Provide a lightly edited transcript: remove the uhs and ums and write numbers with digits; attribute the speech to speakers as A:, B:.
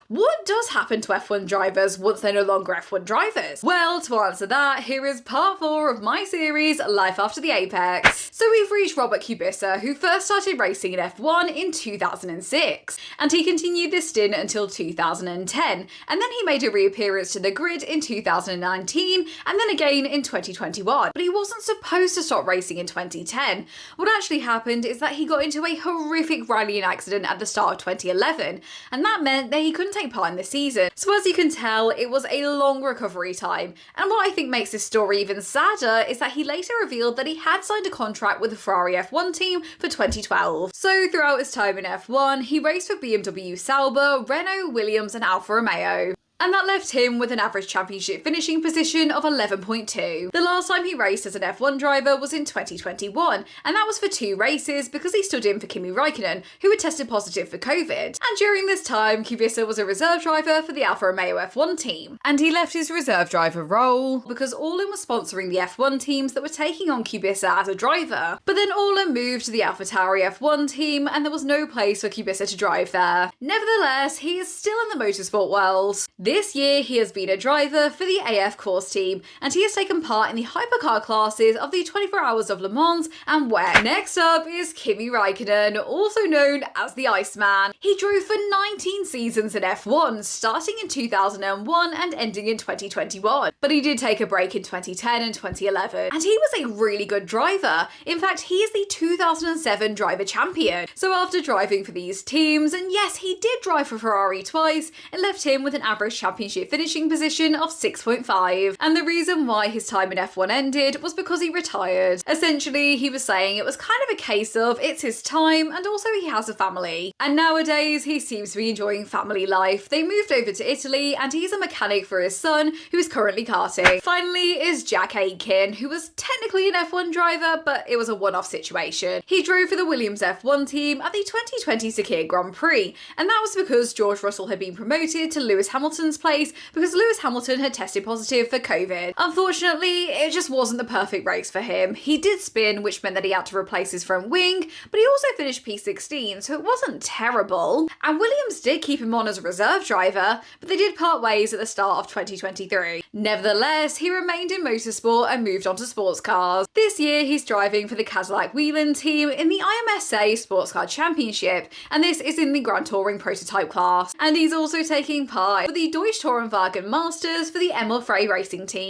A: What does happen to F1 drivers once they're no longer F1 drivers? Well, to answer that, here is part 4 of my series, Life After the Apex. So we've reached Robert Kubica, who first started racing in F1 in 2006, and he continued this stint until 2010, and then he made a reappearance to the grid in 2019, and then again in 2021. But he wasn't supposed to stop racing in 2010. What actually happened is that he got into a horrific rallying accident at the start of 2011, and that meant that he couldn't take part in the season. So as you can tell, it was a long recovery time. And what I think makes this story even sadder is that he later revealed that he had signed a contract with the Ferrari F1 team for 2012. So throughout his time in F1, he raced for BMW Sauber, Renault, Williams and Alfa Romeo. And that left him with an average championship finishing position of 11.2. The last time he raced as an F1 driver was in 2021, and that was for 2 races because he stood in for Kimi Räikkönen, who had tested positive for COVID. And during this time, Kubica was a reserve driver for the Alfa Romeo F1 team. And he left his reserve driver role because Orlen was sponsoring the F1 teams that were taking on Kubica as a driver. But then Orlen moved to the AlphaTauri F1 team, and there was no place for Kubica to drive there. Nevertheless, he is still in the motorsport world. This year, he has been a driver for the AF course team, and he has taken part in the hypercar classes of the 24 Hours of Le Mans and WEC. Next up is Kimi Räikkönen, also known as the Iceman. He drove for 19 seasons in F1, starting in 2001 and ending in 2021. But he did take a break in 2010 and 2011, and he was a really good driver. In fact, he is the 2007 driver champion. So after driving for these teams, and yes, he did drive for Ferrari twice, it left him with an average championship finishing position of 6.5. And the reason why his time in F1 ended was because he retired. Essentially, he was saying it was kind of a case of it's his time and also he has a family. And nowadays, he seems to be enjoying family life. They moved over to Italy and he's a mechanic for his son who is currently karting. Finally is Jack Aitken, who was technically an F1 driver, but it was a one-off situation. He drove for the Williams F1 team at the 2020 Sakhir Grand Prix, and that was because George Russell had been promoted to Lewis Hamilton's place because Lewis Hamilton had tested positive for COVID. Unfortunately, it just wasn't the perfect race for him. He did spin, which meant that he had to replace his front wing, but he also finished P16, so it wasn't terrible. And Williams did keep him on as a reserve driver, but they did part ways at the start of 2023. Nevertheless, he remained in motorsport and moved on to sports cars. This year, he's driving for the Cadillac Whelen team in the IMSA Sports Car Championship, and this is in the Grand Touring prototype class. And he's also taking part for the Deutsche Tourenwagen Masters for the Emil Frey racing team.